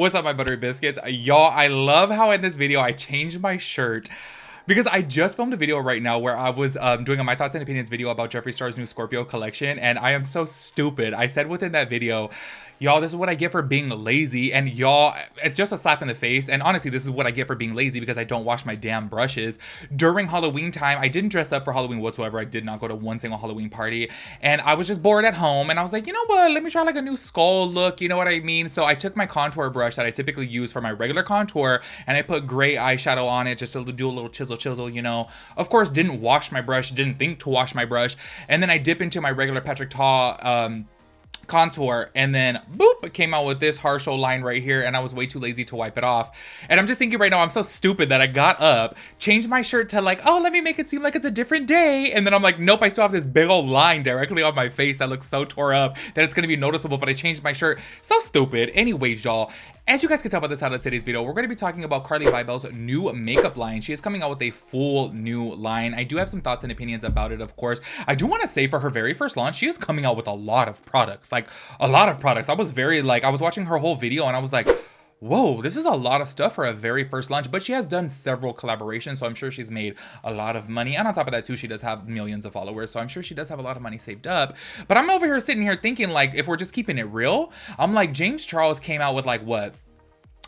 What's up, my buttery biscuits? Y'all, I love how in this video I changed my shirt because I just filmed a video right now where I was doing a My Thoughts and Opinions video about Jeffree Star's new Scorpio collection, and I am so stupid. I said within that video, y'all, this is what I get for being lazy, and y'all, it's just a slap in the face, and honestly, this is what I get for being lazy because I don't wash my damn brushes. During Halloween time, I didn't dress up for Halloween whatsoever. I did not go to one single Halloween party, and I was just bored at home, and I was like, you know what, let me try like a new skull look, you know what I mean? So I took my contour brush that I typically use for my regular contour, and I put gray eyeshadow on it just to do a little chisel, you know. Of course, didn't wash my brush, didn't think to wash my brush, and then I dip into my regular Patrick Ta contour, and then boop, it came out with this harsh line right here, and I was way too lazy to wipe it off. And I'm just thinking right now, I'm so stupid that I got up, changed my shirt to like, oh, let me make it seem like it's a different day, and then I'm like, nope, I still have this big old line directly on my face that looks so tore up that it's gonna be noticeable, but I changed my shirt. So stupid. Anyways, y'all, as you guys can tell by the title of today's video, we're going to be talking about Carli Bybel's new makeup line. She is coming out with a full new line. I do have some thoughts and opinions about it, of course. I do want to say for her very first launch, she is coming out with a lot of products. Like, a lot of products. I was watching her whole video and I was like, whoa, this is a lot of stuff for a very first launch, but she has done several collaborations, so I'm sure she's made a lot of money. And on top of that too, she does have millions of followers, so I'm sure she does have a lot of money saved up. But I'm over here sitting here thinking, like, if we're just keeping it real, I'm like, James Charles came out with like, what,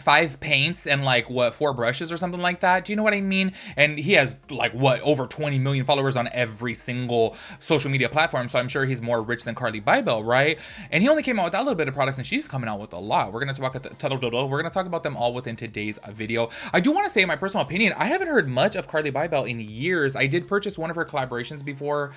5 paints and like what, 4 brushes or something like that. Do you know what I mean? And he has like what, over 20 million followers on every single social media platform, so I'm sure he's more rich than Carli Bybel, right? And he only came out with that little bit of products, and she's coming out with a lot. We're gonna talk about them all within today's video. I do want to say, in my personal opinion, I haven't heard much of Carli Bybel in years. I did purchase one of her collaborations before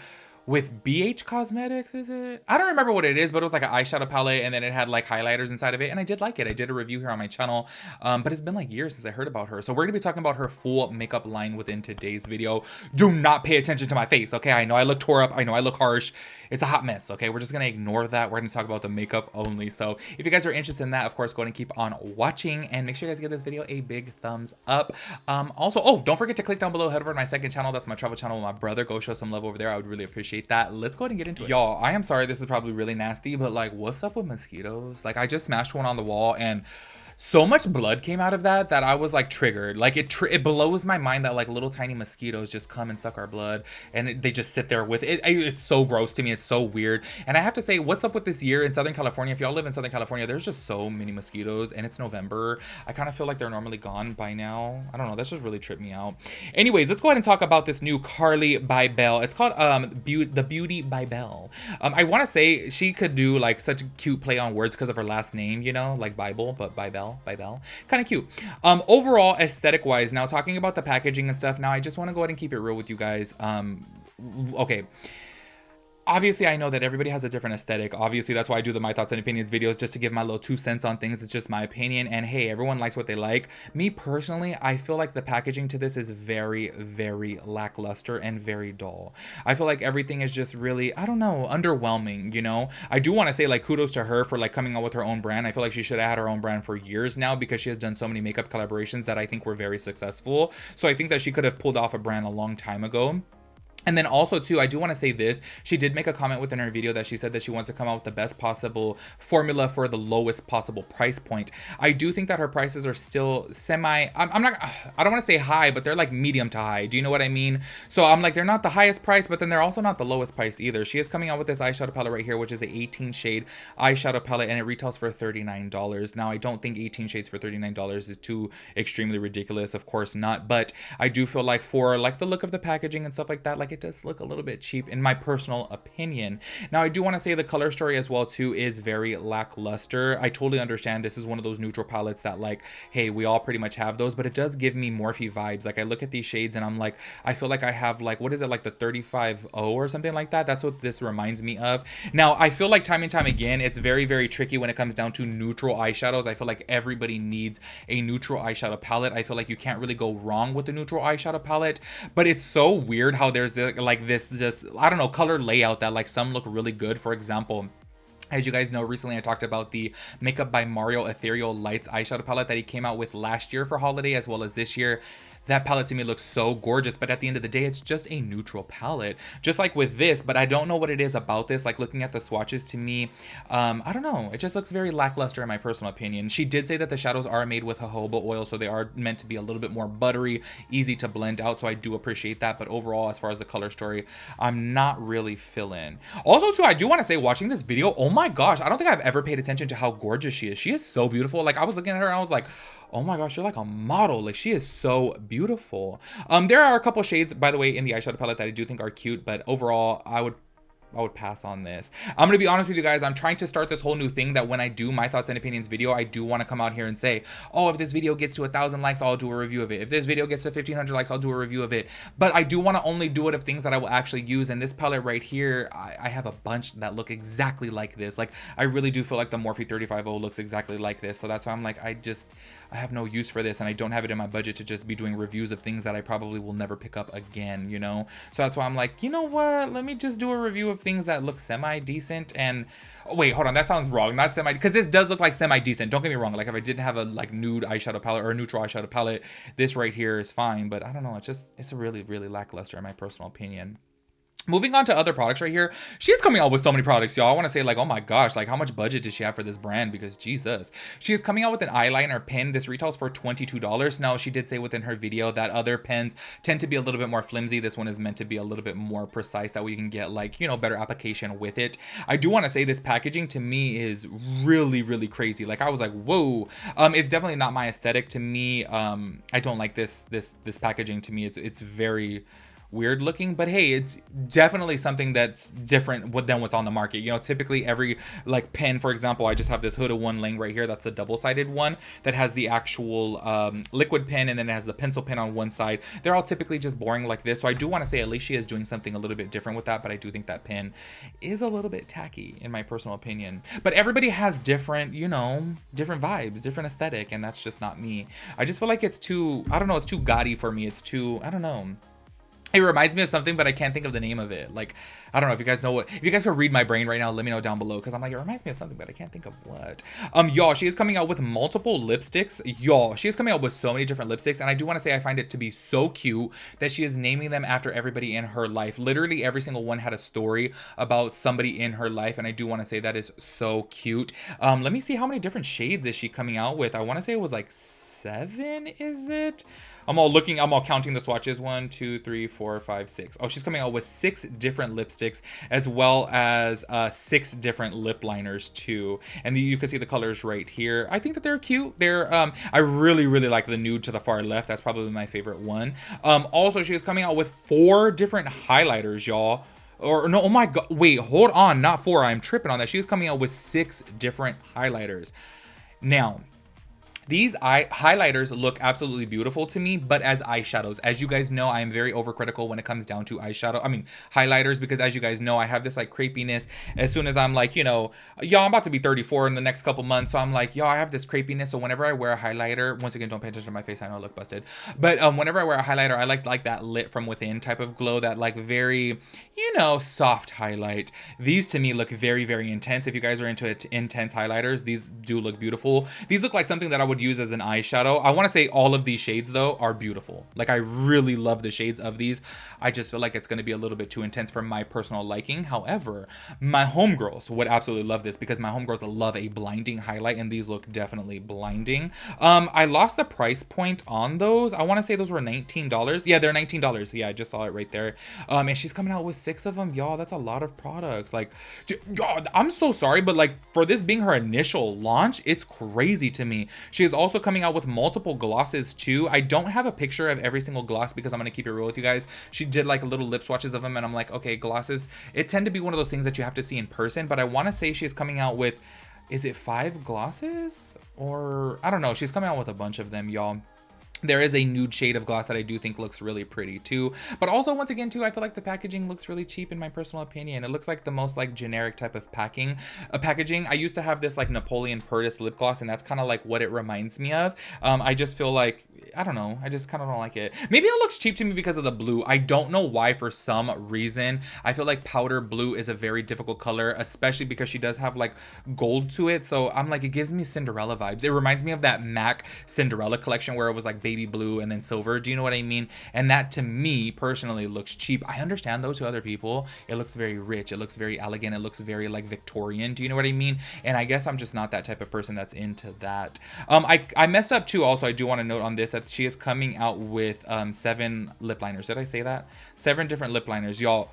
with BH Cosmetics, is it? I don't remember what it is, but it was like an eyeshadow palette, and then it had like highlighters inside of it, and I did like it. I did a review here on my channel, but it's been like years since I heard about her. So we're gonna be talking about her full makeup line within today's video. Do not pay attention to my face, okay? I know I look tore up, I know I look harsh. It's a hot mess, okay? We're just gonna ignore that. We're gonna talk about the makeup only. So if you guys are interested in that, of course, go ahead and keep on watching, and make sure you guys give this video a big thumbs up. Also, oh, don't forget to click down below, head over to my second channel. That's my travel channel with my brother. Go show some love over there. I would really appreciate that. Let's go ahead and get into it. Y'all, I am sorry, this is probably really nasty, but like, what's up with mosquitoes? Like, I just smashed one on the wall, and so much blood came out of that I was like triggered. Like, it blows my mind that like little tiny mosquitoes just come and suck our blood, and they just sit there with it. It's so gross to me. It's so weird. And I have to say, what's up with this year in Southern California? If y'all live in Southern California, there's just so many mosquitoes, and it's November. I kind of feel like they're normally gone by now. I don't know. That's just really tripped me out. Anyways, let's go ahead and talk about this new Carli Bybel. It's called the Beauty Bybel. I want to say she could do like such a cute play on words because of her last name, you know, like Bible, but Bybel. Kind of cute. Overall, aesthetic wise, now talking about the packaging and stuff, now I just want to go ahead and keep it real with you guys. Okay. Obviously, I know that everybody has a different aesthetic. Obviously, that's why I do the My Thoughts and Opinions videos, just to give my little 2 cents on things. It's just my opinion. And hey, everyone likes what they like. Me personally, I feel like the packaging to this is very, very lackluster and very dull. I feel like everything is just really, I don't know, underwhelming, you know? I do want to say like kudos to her for like coming out with her own brand. I feel like she should have had her own brand for years now, because she has done so many makeup collaborations that I think were very successful. So I think that she could have pulled off a brand a long time ago. And then also too, I do want to say this, she did make a comment within her video that she said that she wants to come out with the best possible formula for the lowest possible price point. I do think that her prices are still I don't want to say high, but they're like medium to high. Do you know what I mean? So I'm like, they're not the highest price, but then they're also not the lowest price either. She is coming out with this eyeshadow palette right here, which is an 18 shade eyeshadow palette, and it retails for $39. Now, I don't think 18 shades for $39 is too extremely ridiculous. Of course not, but I do feel like for like the look of the packaging and stuff like that, like it does look a little bit cheap in my personal opinion. Now, I do want to say the color story as well too is very lackluster. I totally understand this is one of those neutral palettes that like, hey, we all pretty much have those, but it does give me Morphe vibes. Like, I look at these shades and I'm like, I feel like I have like, what is it, like the 35O or something like that? That's what this reminds me of. Now, I feel like time and time again, it's very, very tricky when it comes down to neutral eyeshadows. I feel like everybody needs a neutral eyeshadow palette. I feel like you can't really go wrong with the neutral eyeshadow palette, but it's so weird how there's like this just, I don't know, color layout that like some look really good. For example, as you guys know, recently I talked about the Makeup by Mario Ethereal Lights eyeshadow palette that he came out with last year for holiday as well as this year. that palette to me looks so gorgeous, but at the end of the day, it's just a neutral palette, just like with this. But I don't know what it is about this. Like looking at the swatches, to me, I don't know, it just looks very lackluster in my personal opinion. She did say that the shadows are made with jojoba oil, so they are meant to be a little bit more buttery, easy to blend out, so I do appreciate that. But overall, as far as the color story, I'm not really feeling. Also too, I do want to say, watching this video, oh my gosh, I don't think I've ever paid attention to how gorgeous she is. She is so beautiful. Like I was looking at her and I was like, oh my gosh, you're like a model. Like she is so beautiful. There are a couple shades, by the way, in the eyeshadow palette that I do think are cute, but overall I would pass on this. I'm gonna be honest with you guys, I'm trying to start this whole new thing that when I do my thoughts and opinions video, I do want to come out here and say, oh, if this video gets to 1,000 likes, I'll do a review of it. If this video gets to 1,500 likes, I'll do a review of it. But I do want to only do it of things that I will actually use. And this palette right here, I have a bunch that look exactly like this. Like I really do feel like the Morphe 350 looks exactly like this. So that's why I'm like, I have no use for this, and I don't have it in my budget to just be doing reviews of things that I probably will never pick up again, you know? So that's why I'm like, you know what? Let me just do a review of things that look semi-decent. And oh, wait, hold on, that sounds wrong. Not semi, because this does look like semi-decent. Don't get me wrong. Like if I didn't have a like nude eyeshadow palette or a neutral eyeshadow palette, this right here is fine. But I don't know. It's a really, really lackluster in my personal opinion. Moving on to other products right here, she's coming out with so many products, y'all. I want to say like, oh my gosh, like how much budget does she have for this brand? Because Jesus, she is coming out with an eyeliner pen. This retails for $22. Now, she did say within her video that other pens tend to be a little bit more flimsy. This one is meant to be a little bit more precise, that way you can get like, you know, better application with it. I do want to say this packaging to me is really, really crazy. Like I was like, whoa, it's definitely not my aesthetic. To me, I don't like this packaging. To me, it's very weird looking, but hey, it's definitely something that's different than what's on the market. You know, typically every like pen, for example, I just have this Huda one laying right here. That's the double-sided one that has the actual liquid pen, and then it has the pencil pen on one side. They're all typically just boring like this. So I do want to say at least she is doing something a little bit different with that, but I do think that pen is a little bit tacky in my personal opinion. But everybody has different, you know, different vibes, different aesthetic, and that's just not me. I just feel like it's too, I don't know, it's too gaudy for me. It's too, I don't know. It reminds me of something, but I can't think of the name of it. Like, I don't know if you guys know what, if you guys could read my brain right now, let me know down below. Because I'm like, it reminds me of something, but I can't think of what. Y'all, she is coming out with multiple lipsticks. Y'all, she is coming out with so many different lipsticks. And I do want to say I find it to be so cute that she is naming them after everybody in her life. Literally every single one had a story about somebody in her life. And I do want to say that is so cute. Let me see how many different shades is she coming out with. I want to say it was like 7, is it? I'm all counting the swatches. 1, 2, 3, 4, 5, 6. Oh, she's coming out with 6 different lipsticks, as well as 6 different lip liners too. And you can see the colors right here. I think that they're cute. They're I really, really like the nude to the far left. That's probably my favorite one. Also, she is coming out with 4 different highlighters, y'all. Or no, oh my god, wait, hold on, not 4. I'm tripping on that. She is coming out with 6 different highlighters. Now, these highlighters look absolutely beautiful to me, but as eyeshadows. As you guys know, I am very overcritical when it comes down to highlighters, because as you guys know, I have this like crepiness. As soon as I'm like, you know, y'all, I'm about to be 34 in the next couple months, so I'm like, y'all, I have this crepiness. So whenever I wear a highlighter, once again, don't pay attention to my face, I know I look busted, but whenever I wear a highlighter, I like that lit from within type of glow, that like very, you know, soft highlight. These to me look very, very intense. If you guys are into intense highlighters, these do look beautiful. These look like something that I would use as an eyeshadow. I want to say all of these shades though are beautiful. Like I really love the shades of these. I just feel like it's going to be a little bit too intense for my personal liking. However, my homegirls would absolutely love this, because my homegirls love a blinding highlight, and these look definitely blinding. I lost the price point on those. I want to say those were $19. Yeah, they're $19. Yeah, I just saw it right there. And she's coming out with 6 of them, y'all. That's a lot of products. Like, y'all, I'm so sorry, but like for this being her initial launch, it's crazy to me. She is also coming out with multiple glosses too. I don't have a picture of every single gloss, because I'm going to keep it real with you guys. She did like little lip swatches of them, and I'm like, okay, glosses, it tend to be one of those things that you have to see in person. But I want to say she's coming out with, is it 5 glosses? Or I don't know. She's coming out with a bunch of them, y'all. There is a nude shade of gloss that I do think looks really pretty too. But also, once again too, I feel like the packaging looks really cheap in my personal opinion. It looks like the most like generic type of packaging. I used to have this like Napoleon Purtis lip gloss, and that's kind of like what it reminds me of. I just feel like, I don't know, I just kind of don't like it. Maybe it looks cheap to me because of the blue. I don't know why. For some reason, I feel like powder blue is a very difficult color, especially because she does have like gold to it. So I'm like, it gives me Cinderella vibes. It reminds me of that MAC Cinderella collection where it was like baby blue and then silver. Do you know what I mean? And that to me personally looks cheap. I understand those to other people. It looks very rich. It looks very elegant. It looks very like Victorian. Do you know what I mean? And I guess I'm just not that type of person that's into that. I messed up too. Also, I do want to note on this that she is coming out with 7 lip liners. Did I say that? 7 different lip liners, y'all.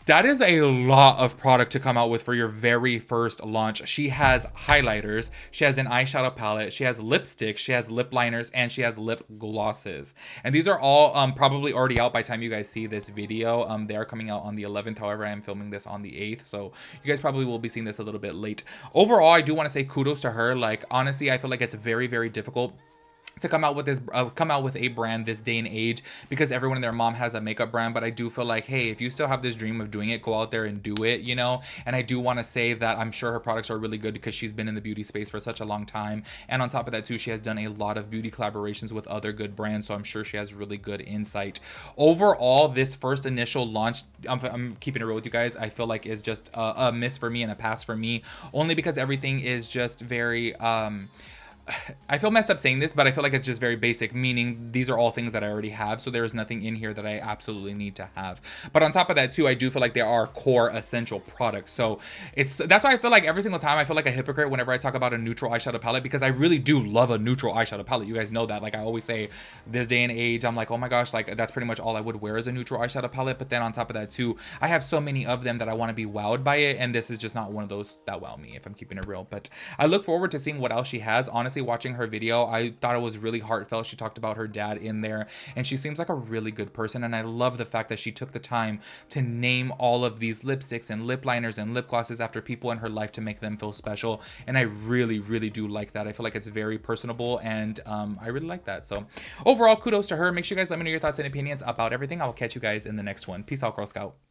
That is a lot of product to come out with for your very first launch. She has highlighters, she has an eyeshadow palette, she has lipsticks, she has lip liners, and she has lip glosses. And these are all probably already out by the time you guys see this video. They are coming out on the 11th. However, I am filming this on the 8th, so you guys probably will be seeing this a little bit late. Overall, I do want to say kudos to her. Like, honestly, I feel like it's very, very difficult to come out with this a brand this day and age, because everyone and their mom has a makeup brand. But I do feel like, hey, if you still have this dream of doing it, go out there and do it, you know. And I do want to say that I'm sure her products are really good because she's been in the beauty space for such a long time, and on top of that too, she has done a lot of beauty collaborations with other good brands, so I'm sure she has really good insight. Overall, this first initial launch, I'm keeping it real with you guys, I feel like is just a miss for me and a pass for me, only because everything is just very I feel messed up saying this, but I feel like it's just very basic, meaning these are all things that I already have, so there is nothing in here that I absolutely need to have. But on top of that too, I do feel like they are core essential products. So that's why I feel like every single time I feel like a hypocrite whenever I talk about a neutral eyeshadow palette, because I really do love a neutral eyeshadow palette. You guys know that. Like, I always say, this day and age, I'm like, oh my gosh, like that's pretty much all I would wear is a neutral eyeshadow palette. But then on top of that too, I have so many of them that I want to be wowed by it, and this is just not one of those that wow me, if I'm keeping it real. But I look forward to seeing what else she has. Honestly, watching her video, I thought it was really heartfelt. She talked about her dad in there, and she seems like a really good person, and I love the fact that she took the time to name all of these lipsticks and lip liners and lip glosses after people in her life to make them feel special. And I really, really do like that. I feel like it's very personable, and I really like that. So overall, kudos to her. Make sure you guys let me know your thoughts and opinions about everything. I will catch you guys in the next one. Peace out, Girl Scout.